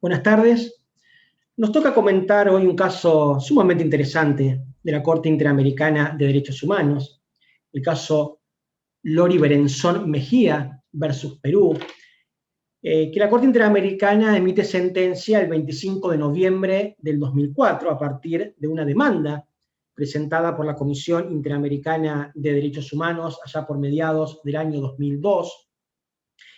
Buenas tardes. Nos toca comentar hoy un caso sumamente interesante de la Corte Interamericana de Derechos Humanos, el caso Lori Berenzón Mejía versus Perú, que la Corte Interamericana emite sentencia el 25 de noviembre del 2004 a partir de una demanda presentada por la Comisión Interamericana de Derechos Humanos allá por mediados del año 2002,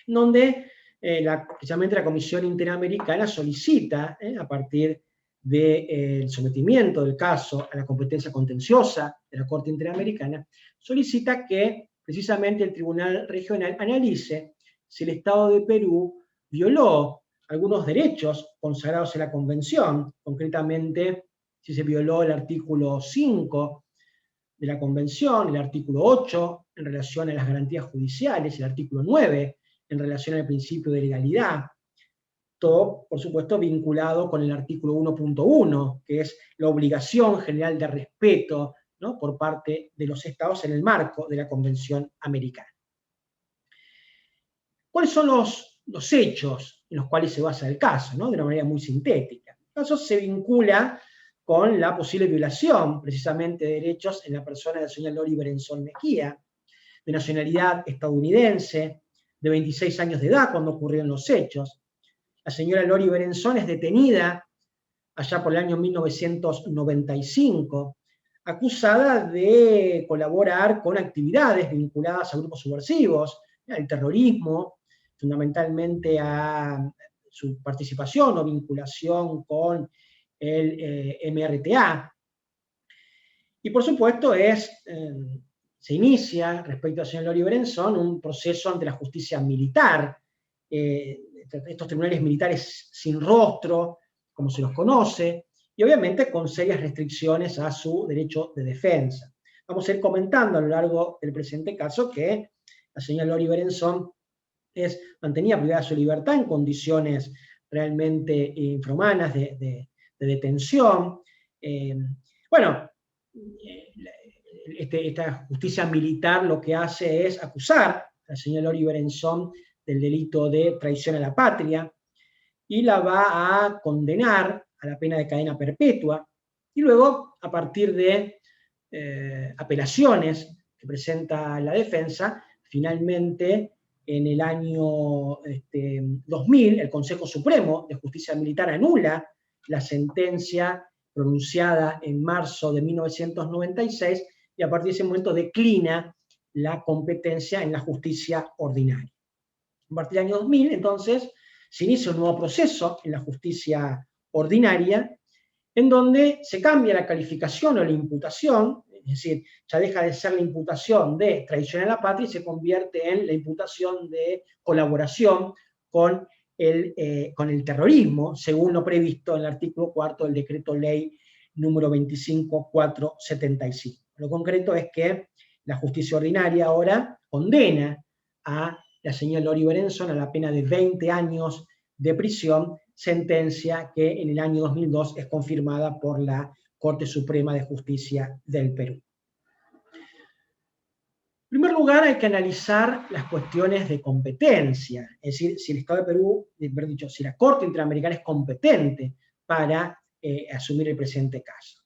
donde precisamente la Comisión Interamericana solicita, a partir del sometimiento del caso a la competencia contenciosa de la Corte Interamericana, solicita que precisamente el Tribunal Regional analice si el Estado de Perú violó algunos derechos consagrados en la Convención, concretamente si se violó el artículo 5 de la Convención, el artículo 8 en relación a las garantías judiciales, el artículo 9 en relación al principio de legalidad. Todo, por supuesto, vinculado con el artículo 1.1, que es la obligación general de respeto, ¿no?, por parte de los Estados en el marco de la Convención Americana. ¿Cuáles son los hechos en los cuales se basa el caso, ¿no?, de una manera muy sintética? El caso se vincula con la posible violación, precisamente, de derechos en la persona de la señora Lori Berenzón Mejía, de nacionalidad estadounidense, de 26 años de edad cuando ocurrieron los hechos. La señora Lori Berenzón es detenida allá por el año 1995, acusada de colaborar con actividades vinculadas a grupos subversivos, al terrorismo, fundamentalmente a su participación o vinculación con el MRTA. Y por supuesto se inicia, respecto a la señora Lori Berenzón, un proceso ante la justicia militar, estos tribunales militares sin rostro, como se los conoce, y obviamente con serias restricciones a su derecho de defensa. Vamos a ir comentando a lo largo del presente caso que la señora Lori Berenzón mantenía privada su libertad en condiciones realmente infrahumanas de detención. Esta justicia militar lo que hace es acusar a la señora Lori Berenzón del delito de traición a la patria y la va a condenar a la pena de cadena perpetua. Y luego, a partir de apelaciones que presenta la defensa, finalmente en el año 2000 el Consejo Supremo de Justicia Militar anula la sentencia pronunciada en marzo de 1996 y a partir de ese momento declina la competencia en la justicia ordinaria. A partir del año 2000, entonces, se inicia un nuevo proceso en la justicia ordinaria, en donde se cambia la calificación o la imputación, es decir, ya deja de ser la imputación de traición a la patria y se convierte en la imputación de colaboración con el terrorismo, según lo previsto en el artículo 4 del decreto ley número 25475. Lo concreto es que la justicia ordinaria ahora condena a la señora Lori Berenzón a la pena de 20 años de prisión, sentencia que en el año 2002 es confirmada por la Corte Suprema de Justicia del Perú. En primer lugar, hay que analizar las cuestiones de competencia, es decir, si el Estado de Perú, si la Corte Interamericana es competente para asumir el presente caso.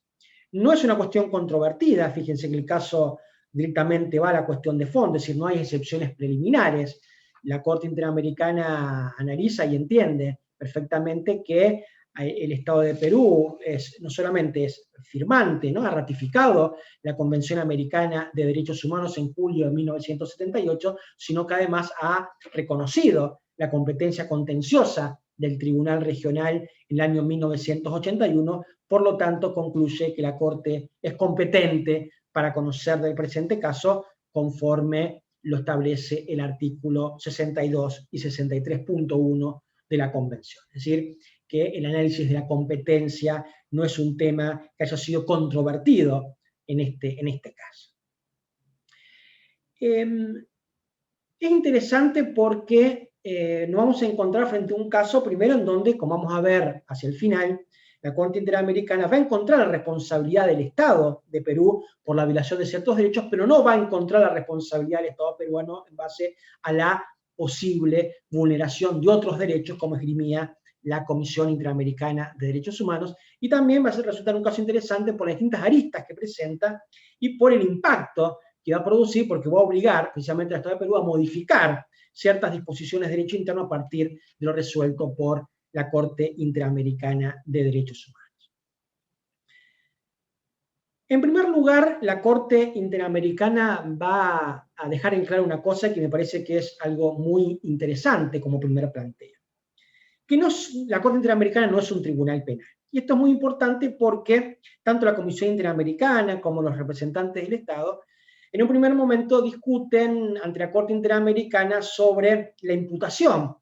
No es una cuestión controvertida, fíjense que el caso directamente va a la cuestión de fondo, es decir, no hay excepciones preliminares. La Corte Interamericana analiza y entiende perfectamente que el Estado de Perú no solamente es firmante, ¿no?, ha ratificado la Convención Americana de Derechos Humanos en julio de 1978, sino que además ha reconocido la competencia contenciosa del Tribunal Regional en el año 1981, por lo tanto concluye que la Corte es competente para conocer del presente caso conforme lo establece el artículo 62 y 63.1 de la Convención. Es decir, que el análisis de la competencia no es un tema que haya sido controvertido en este caso. Es interesante porque nos vamos a encontrar frente a un caso, primero, en donde, como vamos a ver hacia el final, la Corte Interamericana va a encontrar la responsabilidad del Estado de Perú por la violación de ciertos derechos, pero no va a encontrar la responsabilidad del Estado peruano en base a la posible vulneración de otros derechos, como esgrimía la Comisión Interamericana de Derechos Humanos, y también va a resultar un caso interesante por las distintas aristas que presenta y por el impacto que va a producir, porque va a obligar precisamente al Estado de Perú a modificar ciertas disposiciones de derecho interno a partir de lo resuelto por la Corte Interamericana de Derechos Humanos. En primer lugar, la Corte Interamericana va a dejar en claro una cosa que me parece que es algo muy interesante como primer planteo. Que la Corte Interamericana no es un tribunal penal. Y esto es muy importante porque tanto la Comisión Interamericana como los representantes del Estado en un primer momento discuten ante la Corte Interamericana sobre la imputación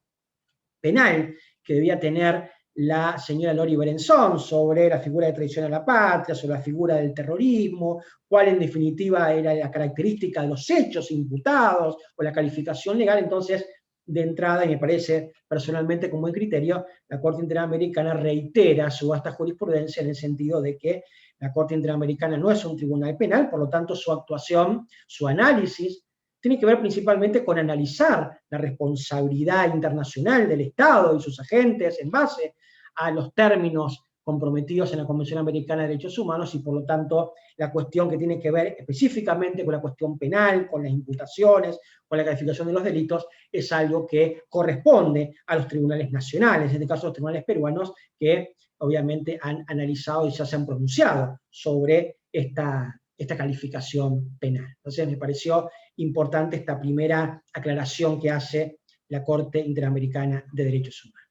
penal que debía tener la señora Lori Berenzón sobre la figura de traición a la patria, sobre la figura del terrorismo, cuál en definitiva era la característica de los hechos imputados o la calificación legal. Entonces, de entrada, y me parece personalmente con buen criterio, la Corte Interamericana reitera su vasta jurisprudencia en el sentido de que la Corte Interamericana no es un tribunal penal, por lo tanto su actuación, su análisis, tiene que ver principalmente con analizar la responsabilidad internacional del Estado y sus agentes en base a los términos comprometidos en la Convención Americana de Derechos Humanos, y por lo tanto la cuestión que tiene que ver específicamente con la cuestión penal, con las imputaciones, con la calificación de los delitos, es algo que corresponde a los tribunales nacionales, en este caso los tribunales peruanos, que obviamente han analizado y ya se han pronunciado sobre esta calificación penal. Entonces me pareció importante esta primera aclaración que hace la Corte Interamericana de Derechos Humanos.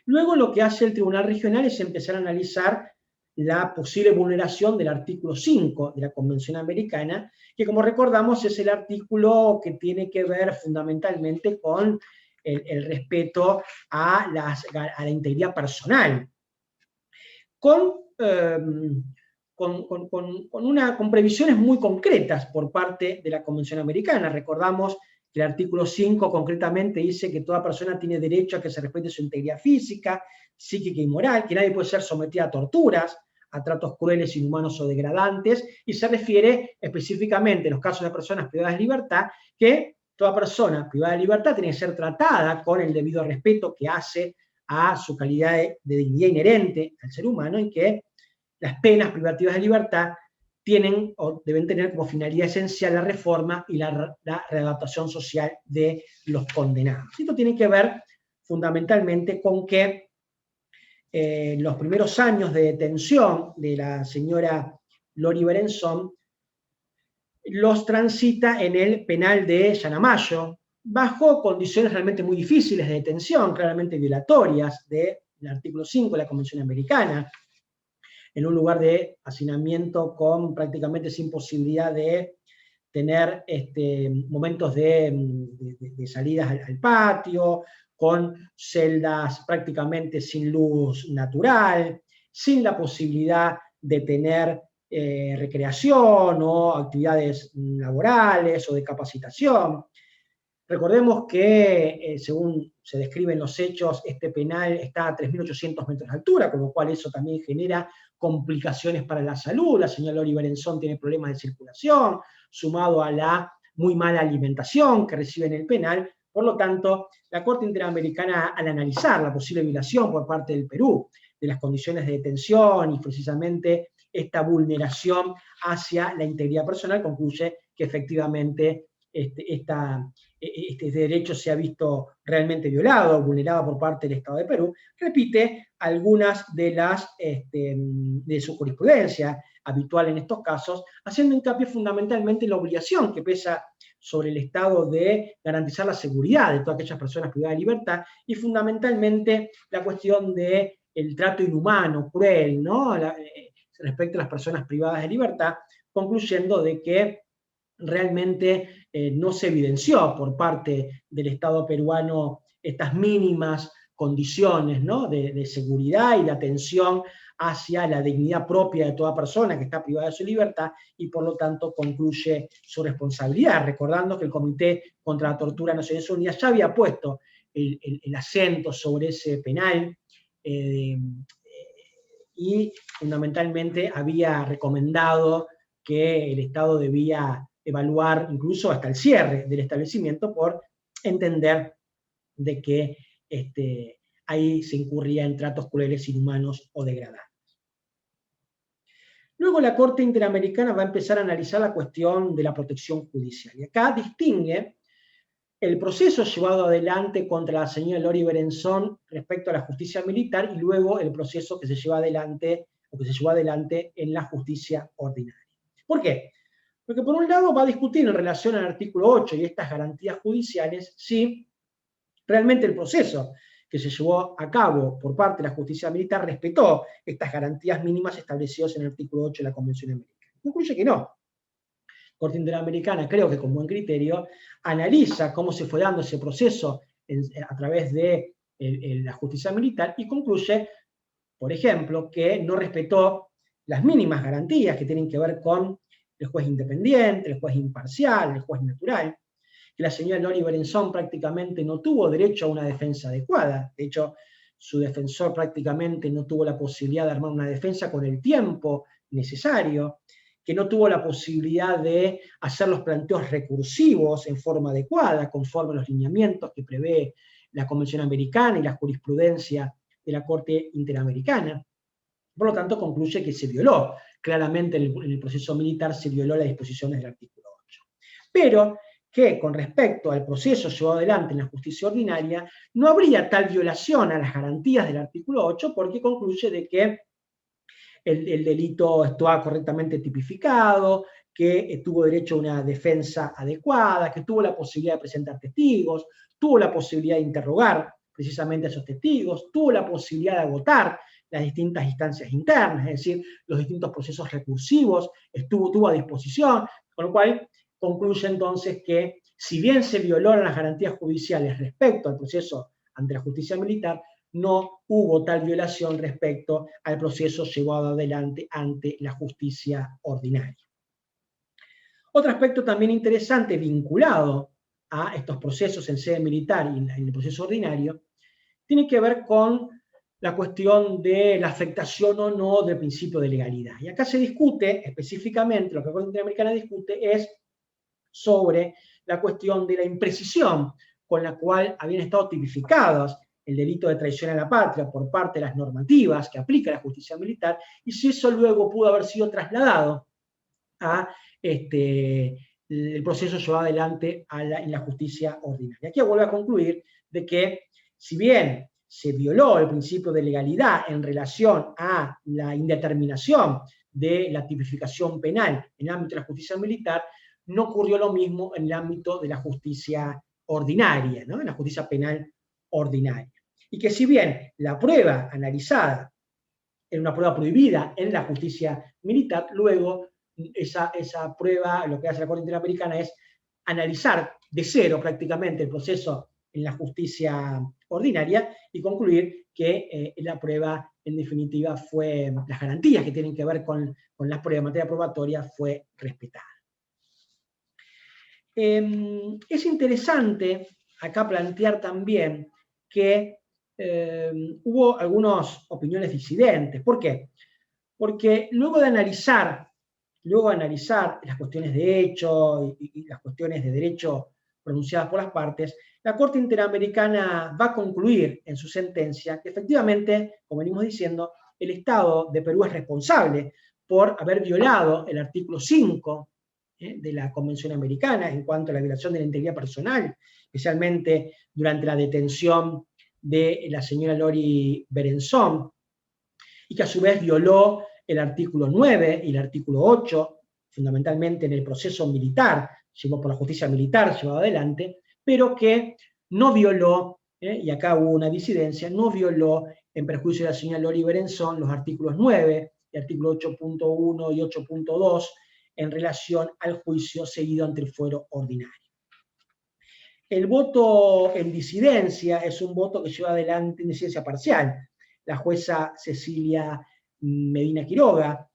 Luego lo que hace el Tribunal Regional es empezar a analizar la posible vulneración del artículo 5 de la Convención Americana, que como recordamos es el artículo que tiene que ver fundamentalmente con el respeto a la integridad personal, con previsiones muy concretas por parte de la Convención Americana. Recordamos que el artículo 5 concretamente dice que toda persona tiene derecho a que se respete su integridad física, psíquica y moral, que nadie puede ser sometido a torturas, a tratos crueles, inhumanos o degradantes, y se refiere específicamente en los casos de personas privadas de libertad, que toda persona privada de libertad tiene que ser tratada con el debido respeto que hace a su calidad de dignidad inherente al ser humano, y que las penas privativas de libertad tienen o deben tener como finalidad esencial la reforma y la readaptación social de los condenados. Esto tiene que ver fundamentalmente con que los primeros años de detención de la señora Lori Berenzón los transita en el penal de Llanamayo, bajo condiciones realmente muy difíciles de detención, claramente violatorias del artículo 5 de la Convención Americana, en un lugar de hacinamiento con prácticamente sin posibilidad de tener momentos de salidas al patio, con celdas prácticamente sin luz natural, sin la posibilidad de tener recreación o actividades laborales o de capacitación. Recordemos que, según se describen los hechos, este penal está a 3.800 metros de altura, con lo cual eso también genera complicaciones para la salud. La señora Lori Berenzón tiene problemas de circulación, sumado a la muy mala alimentación que recibe en el penal. Por lo tanto, la Corte Interamericana, al analizar la posible violación por parte del Perú de las condiciones de detención y precisamente esta vulneración hacia la integridad personal, concluye que efectivamente este derecho se ha visto realmente violado, vulnerado por parte del Estado de Perú. Repite algunas de su jurisprudencia habitual en estos casos, haciendo hincapié fundamentalmente en la obligación que pesa sobre el Estado de garantizar la seguridad de todas aquellas personas privadas de libertad, y fundamentalmente la cuestión del trato inhumano, cruel, ¿no? Respecto a las personas privadas de libertad, concluyendo de que realmente no se evidenció por parte del Estado peruano estas mínimas condiciones, ¿no?, de seguridad y de atención hacia la dignidad propia de toda persona que está privada de su libertad, y por lo tanto concluye su responsabilidad, recordando que el Comité contra la Tortura de Naciones Unidas ya había puesto el acento sobre ese penal y fundamentalmente había recomendado que el Estado debía evaluar incluso hasta el cierre del establecimiento, por entender de que ahí se incurría en tratos crueles, inhumanos o degradantes. Luego la Corte Interamericana va a empezar a analizar la cuestión de la protección judicial. Y acá distingue el proceso llevado adelante contra la señora Lori Berenson respecto a la justicia militar y luego el proceso que se lleva adelante o que se llevó adelante en la justicia ordinaria. ¿Por qué? Porque por un lado va a discutir en relación al artículo 8 y estas garantías judiciales si realmente el proceso que se llevó a cabo por parte de la justicia militar respetó estas garantías mínimas establecidas en el artículo 8 de la Convención Americana. Concluye que no. La Corte Interamericana, creo que con buen criterio, analiza cómo se fue dando ese proceso a través de la justicia militar y concluye, por ejemplo, que no respetó las mínimas garantías que tienen que ver con el juez independiente, el juez imparcial, el juez natural, que la señora Lori Berenson prácticamente no tuvo derecho a una defensa adecuada. De hecho, su defensor prácticamente no tuvo la posibilidad de armar una defensa con el tiempo necesario, que no tuvo la posibilidad de hacer los planteos recursivos en forma adecuada, conforme a los lineamientos que prevé la Convención Americana y la jurisprudencia de la Corte Interamericana. Por lo tanto, concluye que se violó. Claramente en el proceso militar se violó las disposiciones del artículo 8. Pero que con respecto al proceso llevado adelante en la justicia ordinaria, no habría tal violación a las garantías del artículo 8 porque concluye de que el delito estaba correctamente tipificado, que tuvo derecho a una defensa adecuada, que tuvo la posibilidad de presentar testigos, tuvo la posibilidad de interrogar precisamente a esos testigos, tuvo la posibilidad de agotar las distintas instancias internas, es decir, los distintos procesos recursivos, tuvo a disposición, con lo cual concluye entonces que si bien se violaron las garantías judiciales respecto al proceso ante la justicia militar, no hubo tal violación respecto al proceso llevado adelante ante la justicia ordinaria. Otro aspecto también interesante vinculado a estos procesos en sede militar y en el proceso ordinario tiene que ver con la cuestión de la afectación o no del principio de legalidad. Y acá se discute específicamente, lo que la Corte Interamericana discute es sobre la cuestión de la imprecisión con la cual habían estado tipificados el delito de traición a la patria por parte de las normativas que aplica la justicia militar y si eso luego pudo haber sido trasladado a el proceso llevado adelante en la justicia ordinaria. Aquí vuelvo a concluir de que si bien se violó el principio de legalidad en relación a la indeterminación de la tipificación penal en el ámbito de la justicia militar, no ocurrió lo mismo en el ámbito de la justicia ordinaria, ¿no? En la justicia penal ordinaria. Y que si bien la prueba analizada era una prueba prohibida en la justicia militar, luego esa prueba, lo que hace la Corte Interamericana es analizar de cero prácticamente el proceso en la justicia ordinaria y concluir que la prueba en definitiva fue, las garantías que tienen que ver con las pruebas en materia probatoria fue respetada. Es interesante acá plantear también que hubo algunas opiniones disidentes. ¿Por qué? Porque luego de analizar las cuestiones de hecho y las cuestiones de derecho pronunciadas por las partes, la Corte Interamericana va a concluir en su sentencia que efectivamente, como venimos diciendo, el Estado de Perú es responsable por haber violado el artículo 5 de la Convención Americana en cuanto a la violación de la integridad personal, especialmente durante la detención de la señora Lori Berenson, y que a su vez violó el artículo 9 y el artículo 8, fundamentalmente en el proceso militar, llevado por la justicia militar, llevado adelante, pero que no violó, y acá hubo una disidencia, no violó en perjuicio de la señora Lori Berenson los artículos 9, y artículo 8.1 y 8.2 en relación al juicio seguido ante el fuero ordinario. El voto en disidencia es un voto que lleva adelante en disidencia parcial la jueza Cecilia Medina Quiroga,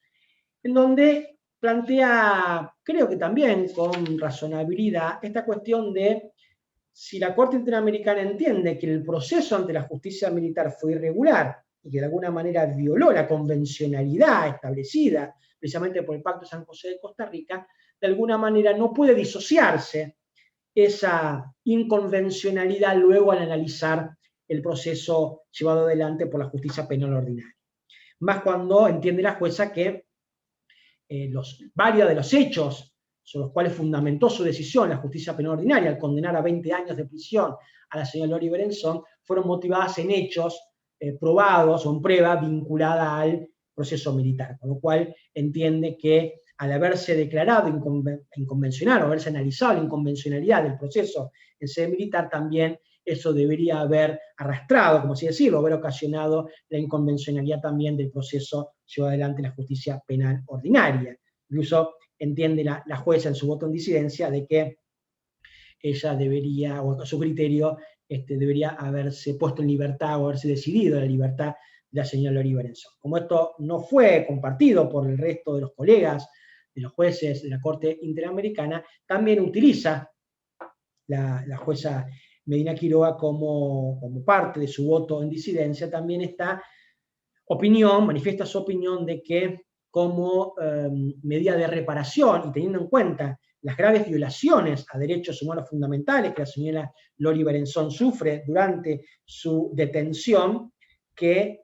en donde plantea, creo que también con razonabilidad, esta cuestión de si la Corte Interamericana entiende que el proceso ante la justicia militar fue irregular y que de alguna manera violó la convencionalidad establecida precisamente por el Pacto de San José de Costa Rica, de alguna manera no puede disociarse esa inconvencionalidad luego al analizar el proceso llevado adelante por la justicia penal ordinaria. Más cuando entiende la jueza que varios de los hechos sobre los cuales fundamentó su decisión la justicia penal ordinaria al condenar a 20 años de prisión a la señora Lori Berenson fueron motivadas en hechos probados o en prueba vinculada al proceso militar, con lo cual entiende que al haberse declarado inconvencional o haberse analizado la inconvencionalidad del proceso en sede militar, también eso debería haber arrastrado, como así decirlo, haber ocasionado la inconvencionalidad también del proceso llevado adelante en la justicia penal ordinaria. Incluso entiende la jueza en su voto en disidencia de que ella debería, o a su criterio, debería haberse puesto en libertad o haberse decidido la libertad de la señora Lori Berenson. Como esto no fue compartido por el resto de los colegas, de los jueces de la Corte Interamericana, también utiliza la jueza Medina Quiroga como parte de su voto en disidencia, también manifiesta su opinión de que como medida de reparación y teniendo en cuenta las graves violaciones a derechos humanos fundamentales que la señora Lori Berenson sufre durante su detención, que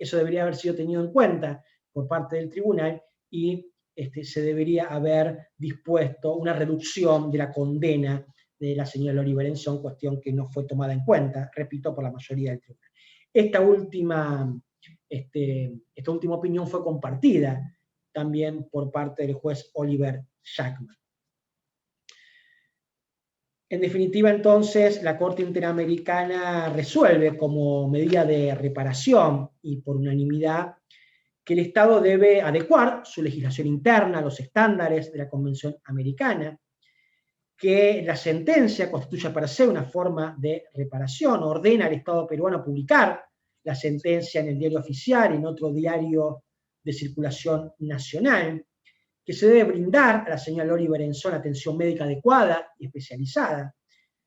eso debería haber sido tenido en cuenta por parte del tribunal y se debería haber dispuesto una reducción de la condena de la señora Lori Berenson, cuestión que no fue tomada en cuenta, repito, por la mayoría del tribunal. Esta última opinión fue compartida también por parte del juez Oliver Jackman. En definitiva, entonces, la Corte Interamericana resuelve como medida de reparación y por unanimidad que el Estado debe adecuar su legislación interna a los estándares de la Convención Americana, que la sentencia constituye per se una forma de reparación, ordena al Estado peruano publicar la sentencia en el diario oficial y en otro diario de circulación nacional, que se debe brindar a la señora Lori Berenson atención médica adecuada y especializada.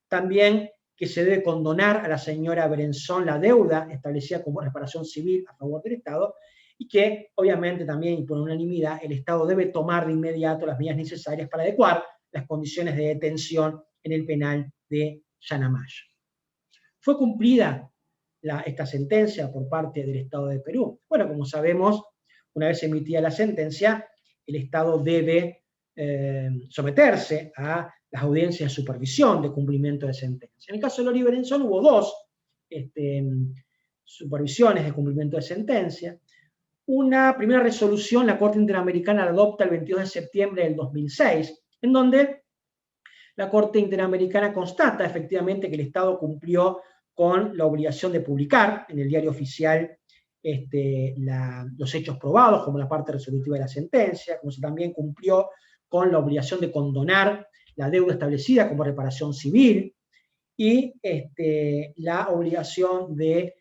También que se debe condonar a la señora Berenson la deuda establecida como reparación civil a favor del Estado y que, obviamente, también y por unanimidad, el Estado debe tomar de inmediato las medidas necesarias para adecuar las condiciones de detención en el penal de Yanamayo. ¿Fue cumplida esta sentencia por parte del Estado de Perú? Bueno, como sabemos, una vez emitida la sentencia, el Estado debe someterse a las audiencias de supervisión de cumplimiento de sentencia. En el caso de Lori Berenson hubo dos supervisiones de cumplimiento de sentencia. Una primera resolución la Corte Interamericana la adopta el 22 de septiembre del 2006, en donde la Corte Interamericana constata efectivamente que el Estado cumplió con la obligación de publicar en el diario oficial los hechos probados como la parte resolutiva de la sentencia, como se también cumplió con la obligación de condonar la deuda establecida como reparación civil y la obligación de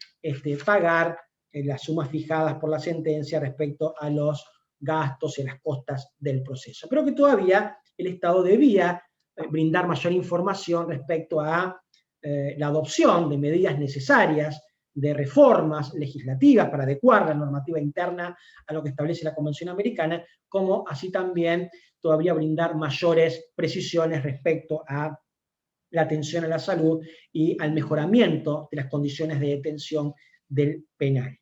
pagar las sumas fijadas por la sentencia respecto a los gastos y las costas del proceso. Pero que todavía el Estado debía brindar mayor información respecto a la adopción de medidas necesarias de reformas legislativas para adecuar la normativa interna a lo que establece la Convención Americana, como así también todavía brindar mayores precisiones respecto a la atención a la salud y al mejoramiento de las condiciones de detención del penal.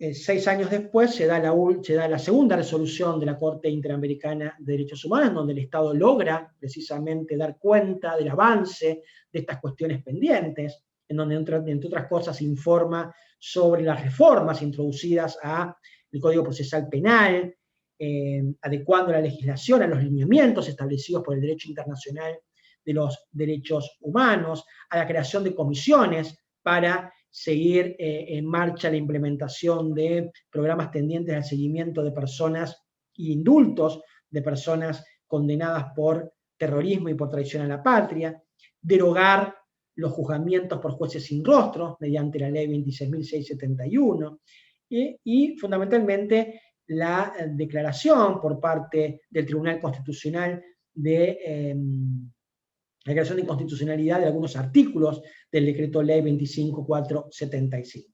6 años después se da la segunda resolución de la Corte Interamericana de Derechos Humanos, donde el Estado logra precisamente dar cuenta del avance de estas cuestiones pendientes, en donde, entre otras cosas, informa sobre las reformas introducidas al Código Procesal Penal, adecuando la legislación a los lineamientos establecidos por el derecho internacional de los derechos humanos, a la creación de comisiones para seguir en marcha la implementación de programas tendientes al seguimiento de personas y indultos de personas condenadas por terrorismo y por traición a la patria, derogar los juzgamientos por jueces sin rostro mediante la ley 26.671 y fundamentalmente la declaración por parte del Tribunal Constitucional de la declaración de inconstitucionalidad de algunos artículos del decreto ley 25.475.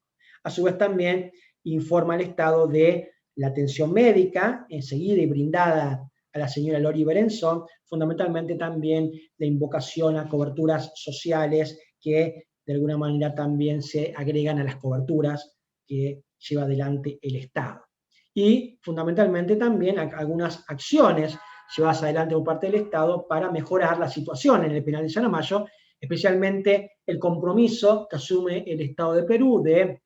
A su vez también informa al Estado de la atención médica seguida y brindada a la señora Lori Berenson, fundamentalmente también la invocación a coberturas sociales que de alguna manera también se agregan a las coberturas que lleva adelante el Estado. Y fundamentalmente también algunas acciones llevadas adelante por parte del Estado para mejorar la situación en el penal de Llanamayo, especialmente el compromiso que asume el Estado de Perú de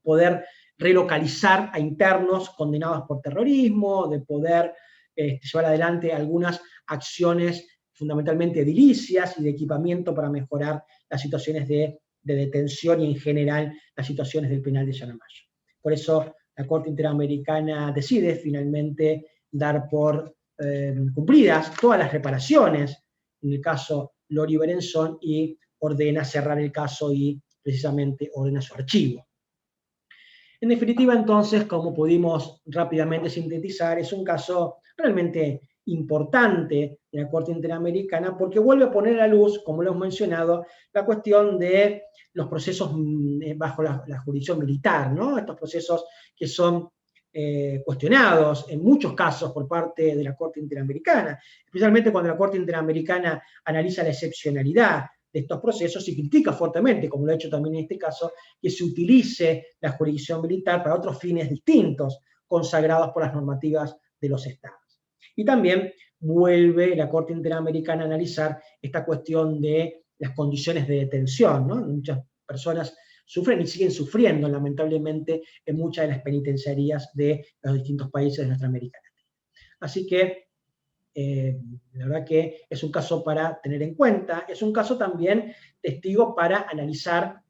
poder relocalizar a internos condenados por terrorismo, de poder llevar adelante algunas acciones fundamentalmente edilicias y de equipamiento para mejorar las situaciones de detención y en general las situaciones del penal de Llanamayo. Por eso la Corte Interamericana decide finalmente dar por cumplidas todas las reparaciones en el caso Lori Berenzón y ordena cerrar el caso y precisamente ordena su archivo. En definitiva, entonces, como pudimos rápidamente sintetizar, es un caso realmente importante de la Corte Interamericana porque vuelve a poner a luz, como lo hemos mencionado, la cuestión de los procesos bajo la jurisdicción militar, ¿no? Estos procesos que son cuestionados en muchos casos por parte de la Corte Interamericana, especialmente cuando la Corte Interamericana analiza la excepcionalidad de estos procesos y critica fuertemente, como lo ha hecho también en este caso, que se utilice la jurisdicción militar para otros fines distintos, consagrados por las normativas de los estados. Y también vuelve la Corte Interamericana a analizar esta cuestión de las condiciones de detención, ¿no? Muchas personas sufren y siguen sufriendo, lamentablemente, en muchas de las penitenciarías de los distintos países de nuestra América Latina. Así que la verdad que es un caso para tener en cuenta, es un caso también testigo para analizar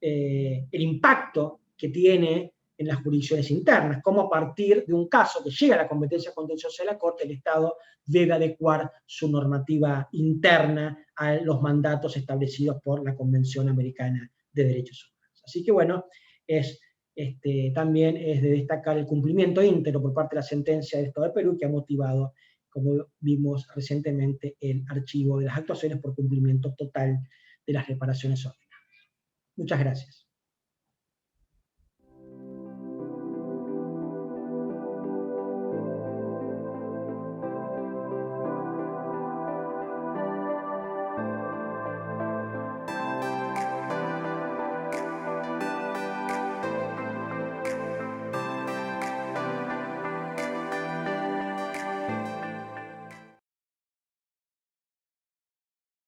el impacto que tiene en las jurisdicciones internas, cómo a partir de un caso que llega a la competencia contenciosa de la Corte, el Estado debe adecuar su normativa interna a los mandatos establecidos por la Convención Americana de Derechos Humanos. Así que bueno, también es de destacar el cumplimiento íntegro por parte de la sentencia del Estado de Perú que ha motivado, como vimos recientemente, el archivo de las actuaciones por cumplimiento total de las reparaciones ordenadas. Muchas gracias.